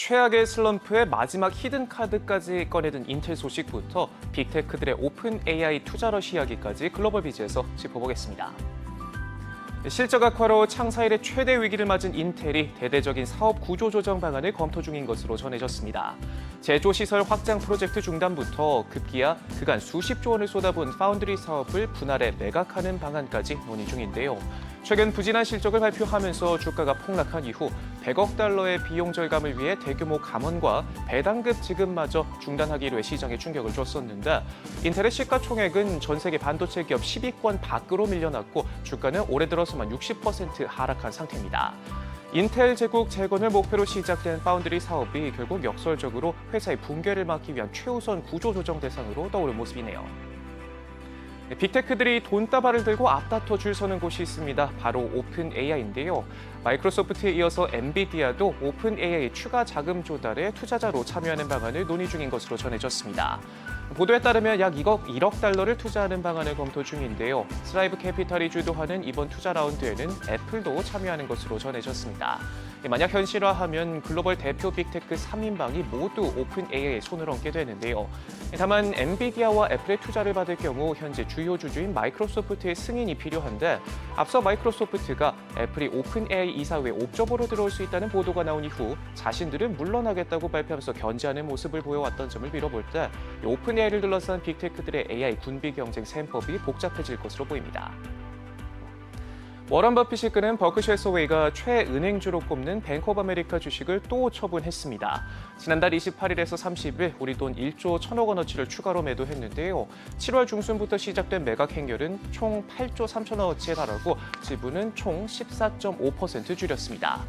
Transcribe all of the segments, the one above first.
최악의 슬럼프에 마지막 히든 카드까지 꺼내든 인텔 소식부터 빅테크들의 오픈 AI 투자 러시 이야기까지 글로벌 비즈에서 짚어보겠습니다. 실적 악화로 창사 이래 최대 위기를 맞은 인텔이 대대적인 사업 구조 조정 방안을 검토 중인 것으로 전해졌습니다. 제조 시설 확장 프로젝트 중단부터 급기야 그간 수십조 원을 쏟아부은 파운드리 사업을 분할해 매각하는 방안까지 논의 중인데요. 최근 부진한 실적을 발표하면서 주가가 폭락한 이후 100억 달러의 비용 절감을 위해 대규모 감원과 배당급 지급마저 중단하기로 해 시장에 충격을 줬었는데 인텔의 시가총액은 전 세계 반도체 기업 10위권 밖으로 밀려났고 주가는 올해 들어서만 60% 하락한 상태입니다. 인텔 제국 재건을 목표로 시작된 파운드리 사업이 결국 역설적으로 회사의 붕괴를 막기 위한 최우선 구조조정 대상으로 떠오른 모습이네요. 빅테크들이 돈다발을 들고 앞다퉈 줄 서는 곳이 있습니다. 바로 오픈 AI인데요. 마이크로소프트에 이어서 엔비디아도 오픈 AI 추가 자금 조달에 투자자로 참여하는 방안을 논의 중인 것으로 전해졌습니다. 보도에 따르면 약 1억 달러를 투자하는 방안을 검토 중인데요. 스라이브 캐피탈이 주도하는 이번 투자 라운드에는 애플도 참여하는 것으로 전해졌습니다. 만약 현실화하면 글로벌 대표 빅테크 3인방이 모두 오픈 AI에 손을 얹게 되는데요. 다만 엔비디아와 애플의 투자를 받을 경우 현재 주요 주주인 마이크로소프트의 승인이 필요한데 앞서 마이크로소프트가 애플이 오픈 AI 이사회에 옵저버로 들어올 수 있다는 보도가 나온 이후 자신들은 물러나겠다고 발표하면서 견제하는 모습을 보여왔던 점을 빌어볼 때 오픈 AI를 둘러싼 빅테크들의 AI 군비 경쟁 셈법이 복잡해질 것으로 보입니다. 워런 버핏이 끄는 버크셔 해서웨이가 최은행주로 꼽는 뱅크 오브 아메리카 주식을 또 처분했습니다. 지난달 28일에서 30일 우리 돈 1조 1,000억 원어치를 추가로 매도했는데요. 7월 중순부터 시작된 매각 행렬은 총 8조 3천억 원어치에 달하고 지분은 총 14.5% 줄였습니다.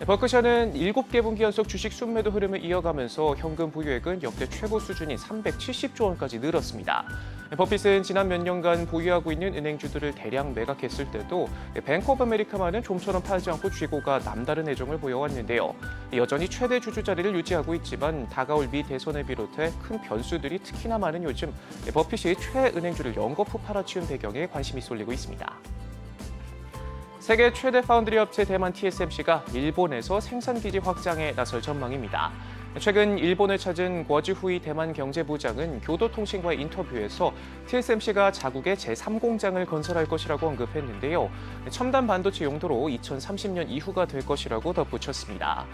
버크셔는 7개 분기 연속 주식 순매도 흐름을 이어가면서 현금 보유액은 역대 최고 수준인 370조 원까지 늘었습니다. 버핏은 지난 몇 년간 보유하고 있는 은행주들을 대량 매각했을 때도 뱅크 오브 아메리카만은 좀처럼 팔지 않고 쥐고가 남다른 애정을 보여왔는데요. 여전히 최대 주주 자리를 유지하고 있지만 다가올 미 대선을 비롯해 큰 변수들이 특히나 많은 요즘 버핏이 최은행주를 연거푸 팔아치운 배경에 관심이 쏠리고 있습니다. 세계 최대 파운드리 업체 대만 TSMC가 일본에서 생산기지 확장에 나설 전망입니다. 최근 일본을 찾은 거즈후이 대만 경제부장은 교도통신과의 인터뷰에서 TSMC가 자국의 제3공장을 건설할 것이라고 언급했는데요. 첨단 반도체 용도로 2030년 이후가 될 것이라고 덧붙였습니다.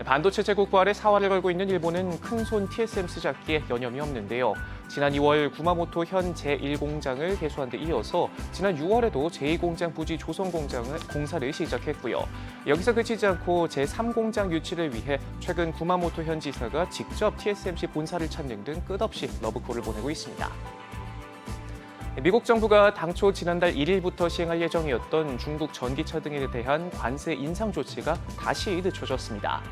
반도체 제국 부활에 사활을 걸고 있는 일본은 큰손 TSMC 잡기에 여념이 없는데요. 지난 2월 구마모토 현 제1공장을 개소한 데 이어서 지난 6월에도 제2공장 부지 조성 공사를 시작했고요. 여기서 그치지 않고 제3공장 유치를 위해 최근 구마모토 현 지사가 직접 TSMC 본사를 찾는 등 끝없이 러브콜을 보내고 있습니다. 미국 정부가 당초 지난달 1일부터 시행할 예정이었던 중국 전기차 등에 대한 관세 인상 조치가 다시 늦춰졌습니다.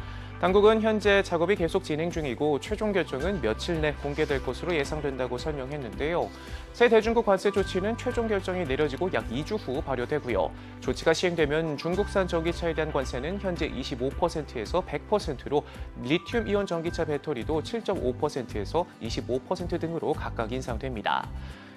당국은 현재 작업이 계속 진행 중이고 최종 결정은 며칠 내 공개될 것으로 예상된다고 설명했는데요. 새 대중국 관세 조치는 최종 결정이 내려지고 약 2주 후 발효되고요. 조치가 시행되면 중국산 전기차에 대한 관세는 현재 25%에서 100%로 리튬 이온 전기차 배터리도 7.5%에서 25% 등으로 각각 인상됩니다.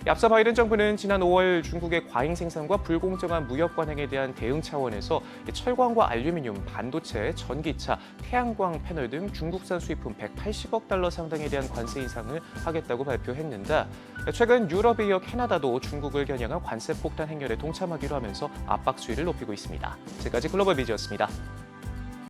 앞서 바이든 정부는 지난 5월 중국의 과잉 생산과 불공정한 무역 관행에 대한 대응 차원에서 철광과 알루미늄, 반도체, 전기차, 태양광 패널 등 중국산 수입품 180억 달러 상당에 대한 관세 인상을 하겠다고 발표했는데 최근 유럽에 이어 캐나다도 중국을 겨냥한 관세 폭탄 행렬에 동참하기로 하면서 압박 수위를 높이고 있습니다. 지금까지 글로벌 비즈였습니다.